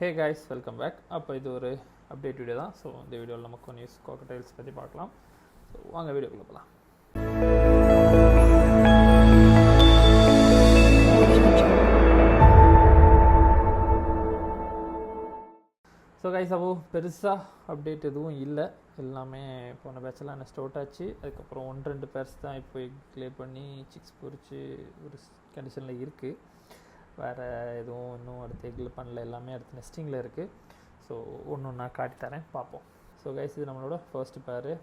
Hey guys, welcome back. அப்போ இது ஒரு அப்டேட் வீடியோ தான். ஸோ இந்த வீடியோவில் நம்ம கொனியூஸ் காக்கடைல்ஸ் பற்றி பார்க்கலாம். ஸோ வாங்க வீடியோக்குள்ளே போகலாம். ஸோ கைஸ், அப்போ பெருசாக அப்டேட் எதுவும் இல்லை. எல்லாமே போன பேட்செல்லாம் நெக்ஸ்ட் அவுட் ஆச்சு. அதுக்கப்புறம் 1-2 பேர்ஸ் தான் இப்போ க்ளே பண்ணி சிக்ஸ் பொறிச்சு ஒரு கண்டிஷனில் இருக்குது. வேறு எதுவும் இன்னும் அடுத்து எக்கில் பண்ணல. எல்லாமே அடுத்து நெஸ்டிங்கில் இருக்குது. ஸோ ஒன்று ஒன்றா காட்டி தரேன், பார்ப்போம். ஸோ கைஸ், இது நம்மளோட ஃபர்ஸ்ட் பேரு.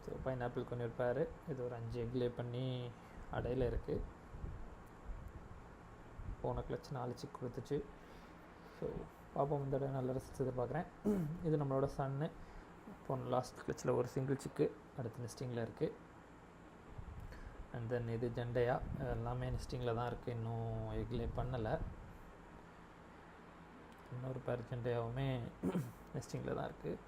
ஸோ பைனாப்பிள் கொண்டு பேரு. இது ஒரு 5 எக்லே பண்ணி அடையில் இருக்குது. போன கிளச் 4 சிக் கொடுத்துச்சு. ஸோ பார்ப்போம், இந்த இடம் நல்ல ரிசல்ட்ஸ் எதிர்பார்க்குறேன். இது நம்மளோட சன்னு. போன லாஸ்ட் கிளச்சில் ஒரு சிங்கிள் சிக்கு அடுத்து நெஸ்டிங்கில் இருக்குது. அண்ட் தென் இது ஜெண்டையா. எல்லாமே நெஸ்டிங்கில் தான் இருக்குது, இன்னும் எக்லே பண்ணலை. இன்னொரு பேர் ஜெண்டையாவுமே நெஸ்டிங்கில் தான் இருக்குது.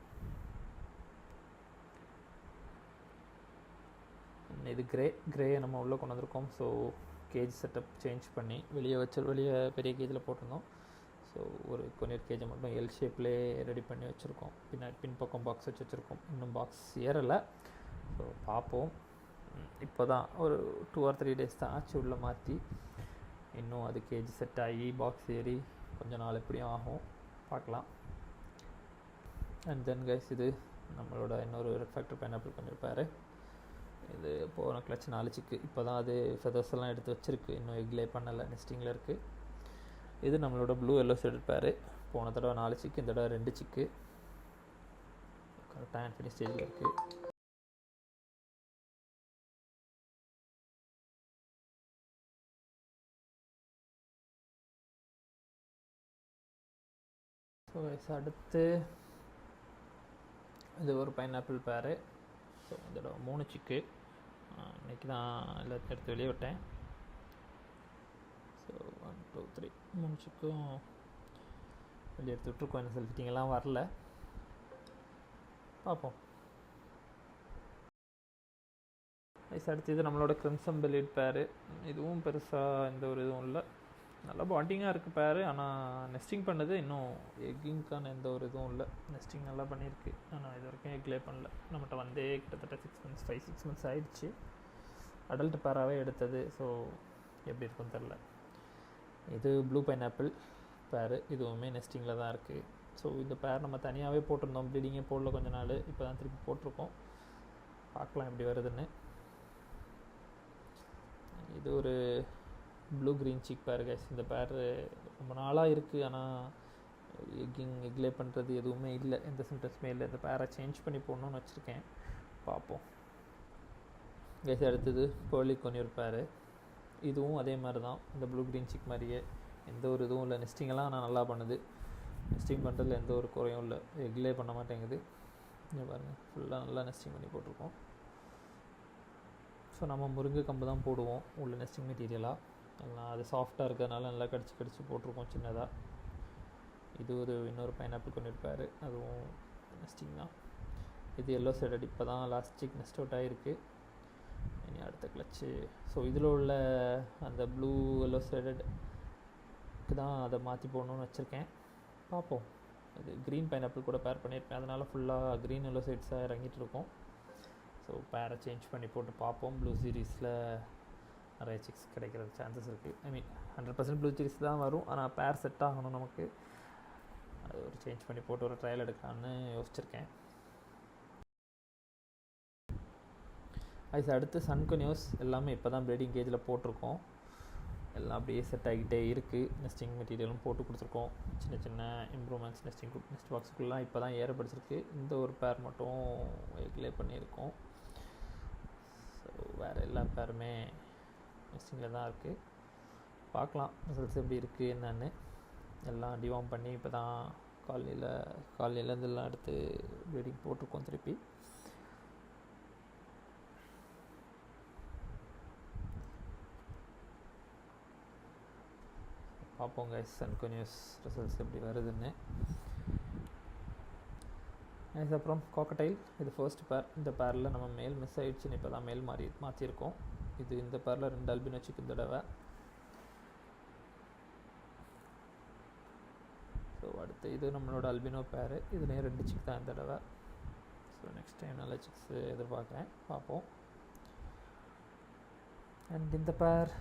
இது கிரேயை நம்ம உள்ளே கொண்டு வந்திருக்கோம். ஸோ கேஜ் செட்டப் சேஞ்ச் பண்ணி வெளியே பெரிய கேஜில் போட்டிருந்தோம். ஸோ ஒரு கொனியர் கேஜை மட்டும் எல் ஷேப்லேயே ரெடி பண்ணி வச்சுருக்கோம். பின்பக்கம் பாக்ஸ் வச்சுருக்கோம். இன்னும் பாக்ஸ் ஏறலை. ஸோ பார்ப்போம். இப்போ தான் ஒரு 2 or 3 days தான் ஆச்சு உள்ளே மாற்றி. இன்னும் அது கேஜி செட் ஆகி பாக்ஸ் ஏறி கொஞ்சம் நாள் எப்படியும் ஆகும், பார்க்கலாம். அண்ட் தென் கைஸ், இது நம்மளோட இன்னொரு ரெட் ஃபேக்டர் பைனாப்பிள் பண்ணியிருப்பார். இது போன கிளச் 4 சிக்கு. இப்போ தான் அது ஃபெதர்ஸ் எல்லாம் எடுத்து வச்சுருக்கு, இன்னும் எக்லே பண்ணலை, நெஸ்டிங்கில் இருக்குது. இது நம்மளோட ப்ளூ எல்லோ சைடட் பேர். போன தடவை 4 சிக்கு, இந்த தடவை 2 சிக்கு. கரெக்டாக அண்ட் ஃபினிஷ் ஸ்டேஜில் இருக்குது. ஸோ அடுத்து இது ஒரு பைனாப்பிள் பேரு. ஸோ இதோட 3 சிக்கு. இன்றைக்கி தான் எல்லாத்தையும் எடுத்து வெளியே விட்டேன். ஸோ 1 2 3 3 சிக்கும் வெளியே எடுத்து விட்ருக்கோம். என்ன செல்ஃபிட்டிங்கெல்லாம் வரல, பார்ப்போம். அடுத்து இது நம்மளோட கிரிம்சன் பெல்லிட் பேரு. இதுவும் பெருசாக எந்த ஒரு இதுவும் இல்லை, நல்லா பாண்டிங்காக இருக்குது பேரு. ஆனால் நெஸ்டிங் பண்ணது இன்னும் எக்கிங்க்கான எந்த ஒரு இதுவும் இல்லை. நெஸ்டிங் நல்லா பண்ணியிருக்கு, ஆனால் இது வரைக்கும் எக்லே பண்ணல. நம்மகிட்ட வந்தே கிட்டத்தட்ட 5-6 months ஆகிடுச்சு. அடல்ட் பேராகவே எடுத்தது. ஸோ எப்படி இருக்குன்னு தெரில. இது ப்ளூ பைனாப்பிள் பேரு. இதுவுமே நெஸ்டிங்கில் தான் இருக்குது. ஸோ இந்த பேர் நம்ம தனியாகவே போட்டிருந்தோம், ப்ளீடிங்கே போடல கொஞ்ச நாள். இப்போ தான் திருப்பி போட்டிருக்கோம், பார்க்கலாம் எப்படி வருதுன்னு. இது ஒரு ப்ளூ க்ரீன் சிக் பேர் கைஸ். இந்த பேர் ரொம்ப நாளாக இருக்குது, ஆனால் எக்லே பண்ணுறது எதுவுமே இல்லை, எந்த சிம்டம்ஸுமே இல்லை. இந்த பேரை சேஞ்ச் பண்ணி போடணுன்னு வச்சுருக்கேன், பார்ப்போம். கைஸ், அடுத்தது பேர்லி கொனியூர் பேர். இதுவும் அதே மாதிரி தான், இந்த ப்ளூ க்ரீன் சிக் மாதிரியே எந்த ஒரு இதுவும் இல்லை. நெஸ்டிங்கெல்லாம் ஆனால் நல்லா பண்ணுது. நெஸ்டிங் பண்ணுறதுல எந்த ஒரு குறையும் இல்லை, எக்லே பண்ண மாட்டேங்குது. இங்கே பாருங்கள், ஃபுல்லாக நல்லா நெஸ்டிங் பண்ணி போட்டிருக்கோம். ஸோ நம்ம முருங்கை கம்பு தான் போடுவோம் உள்ள நெஸ்டிங் மெட்டீரியலாக. எல்லாம் அது சாஃப்டாக இருக்கிறதுனால நல்லா கடிச்சு போட்டிருக்கோம் சின்னதாக. இது ஒரு இன்னொரு பைனாப்பிள் கொண்டிருப்பார், அதுவும் நெஸ்டிங் தான். இது எல்லோ சைடட். இப்போ தான் லாஸ்ட் சிக் நெஸ்ட் அவுட் ஆகிருக்கு. இனி அடுத்த கிளச்சு. ஸோ இதில் உள்ள அந்த ப்ளூ எல்லோ சைடடுக்கு தான் அதை மாற்றி போடணுன்னு வச்சுருக்கேன், பார்ப்போம். இது க்ரீன் பைனாப்பிள் கூட பேர் பண்ணியிருப்பேன், அதனால் ஃபுல்லாக க்ரீன் எல்லோ சைட்ஸாக இறங்கிட்டு இருக்கோம். ஸோ பேரை சேஞ்ச் பண்ணி போட்டு பார்ப்போம். ப்ளூ சீரீஸில் நிறைய சிக்ஸ் கிடைக்கிறது சான்சஸ் இருக்குது. 100% ப்ளூ சீரீஸ் தான் வரும், ஆனால் பேர் செட் ஆகணும் நமக்கு. அது ஒரு சேஞ்ச் பண்ணி போட்டு ஒரு ட்ரையல் எடுக்கலான்னு யோசிச்சிருக்கேன். அடுத்து சன்கொனியூஸ் எல்லாமே இப்போ தான் ப்ரீடிங் கேஜில் போட்டிருக்கோம். எல்லாம் அப்படியே செட் ஆகிக்கிட்டே இருக்குது. நெஸ்டிங் மெட்டீரியலும் போட்டு கொடுத்துருக்கோம். சின்ன சின்ன இம்ப்ரூவ்மெண்ட்ஸ் நெஸ்ட் பாக்ஸுக்குள்ளலாம் இப்போ தான் ஏறப்படிச்சிருக்கு. இந்த ஒரு பேர் மட்டும் எக்லே பண்ணியிருக்கோம். ஸோ வேறு எல்லா பேருமே நெஸ்டிங்கில் தான் இருக்குது, பார்க்கலாம் ரிசல்ட்ஸ் எப்படி இருக்குது என்னன்னு. எல்லாம் டிவார்ம் பண்ணி இப்போ தான் காலையிலேருந்து எல்லாம் எடுத்து ப்ரீடிங் போட்டிருக்கோம் திருப்பி. பார்ப்போம் கைஸ், சன்கொனியூஸ் ரிசல்ட்ஸ் எப்படி வருதுன்னு. அப்புறம் காக்கடைல். இது ஃபர்ஸ்ட் பேர். இந்த பேரில் நம்ம மேல் மிஸ் ஆகிடுச்சுன்னு இப்போ தான் மேல் மாற்றிருக்கோம். இது இந்த பேரில் 2 அல்பினோ சிக் இந்த தடவை. ஸோ ஸோ அடுத்து இது நம்மளோட அல்பினோ பேர். இதுலேயே 2 சிக் தான் இந்த தடவை. ஸோ நெக்ஸ்ட் டைம் நல்ல சிக்ஸு எதிர்பார்க்குறேன், பார்ப்போம். அண்ட் இந்த பேர்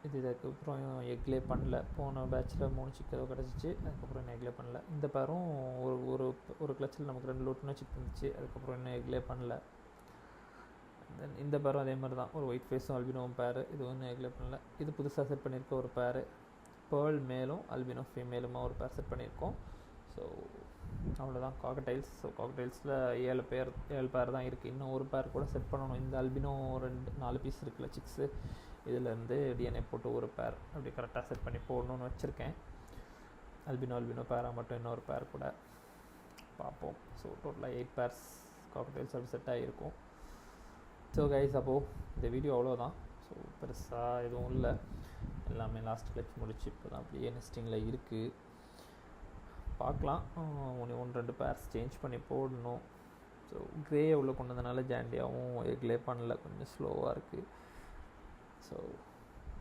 இதுக்கப்புறம் எக்லே பண்ணல. போன பேட்சில் 3 சிக் ஏதோ கிடச்சிச்சு, அதுக்கப்புறம் இன்னும் எக்லே பண்ணல. இந்த பேரும் ஒரு கிளச்சில் நமக்கு 2 லூட்னு சிக் இருந்துச்சு, அதுக்கப்புறம் இன்னும் எக்லே பண்ணல. தென் இந்த பேரும் அதே மாதிரி தான், ஒரு ஒயிட் ஃபேஸும் அல்பினோவும் பேர். இது ஒன்றும் எக்லே பண்ணல. இது புதுசாக செட் பண்ணியிருக்க ஒரு பேர், பேர்ல் மேலும் அல்பினோ ஃபீமேலுமா ஒரு பேர் செட் பண்ணியிருக்கோம். ஸோ அவ்வளோதான் காக்கடைல்ஸ். ஸோ காக்கடைல்ஸில் 7 பேர் தான் இருக்குது. இன்னும் ஒரு பேர் கூட செட் பண்ணணும். இந்த அல்பினோ 4 பீஸ் இருக்குல்ல சிக்ஸு, இதிலேருந்து டிஎன்ஏ போட்டு ஒரு பேர் அப்படி கரெக்டாக செட் பண்ணி போடணுன்னு வச்சுருக்கேன். அல்பினோ பேராக மட்டும் இன்னொரு பேர் கூட பார்ப்போம். ஸோ டோட்டலாக 8 பேர்ஸ் காக்கடைல்ஸ் அப்படி செட் ஆகிருக்கும். ஸோ கைஸ், அப்போது இந்த வீடியோ அவ்வளோதான். ஸோ பெருசாக எதுவும் இல்லை, எல்லாமே லாஸ்ட் கிளச் முடிச்சு இப்போ தான் அப்படியே நெஸ்டிங்கில் இருக்குது. பார்க்கலாம், 1-2 பேர்ஸ் சேஞ்ச் பண்ணி போடணும். ஸோ க்ரே உள்ள கொண்டு வந்தனால ஜாண்டியாவும் எக்லே பண்ணல, கொஞ்சம் ஸ்லோவாக இருக்குது. ஸோ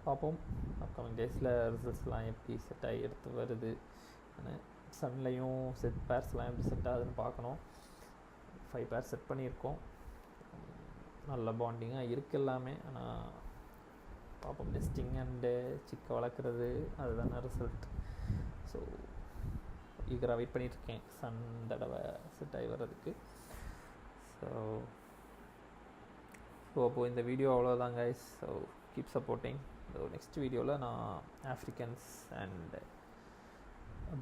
பார்ப்போம் அப்கமிங் டேஸில் ரிசல்ட்ஸ்லாம் எப்படி செட் ஆகி எடுத்து வருது, சன்லையும் பேர்ஸ்லாம் எப்படி செட் ஆகுதுன்னு பார்க்கணும். 5 பேர் செட் பண்ணியிருக்கோம், நல்ல பாண்டிங்காக இருக்குது எல்லாமே. ஆனால் பார்ப்போம், நெஸ்டிங் அண்டு சிக்கை வளர்க்குறது அதுதானே ரிசல்ட். ஸோ ஈகராக வெயிட் பண்ணிகிட்ருக்கேன் சன் தடவை செட் ஆகி வர்றதுக்கு. ஸோ அப்போது இந்த வீடியோ அவ்வளோதான் guys. So keep supporting. So next வீடியோவில் நான் ஆஃப்ரிக்கன்ஸ் அண்ட்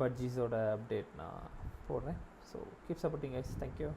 பட்ஜீஸோட அப்டேட் நான் போடுறேன். So keep supporting guys. Thank you.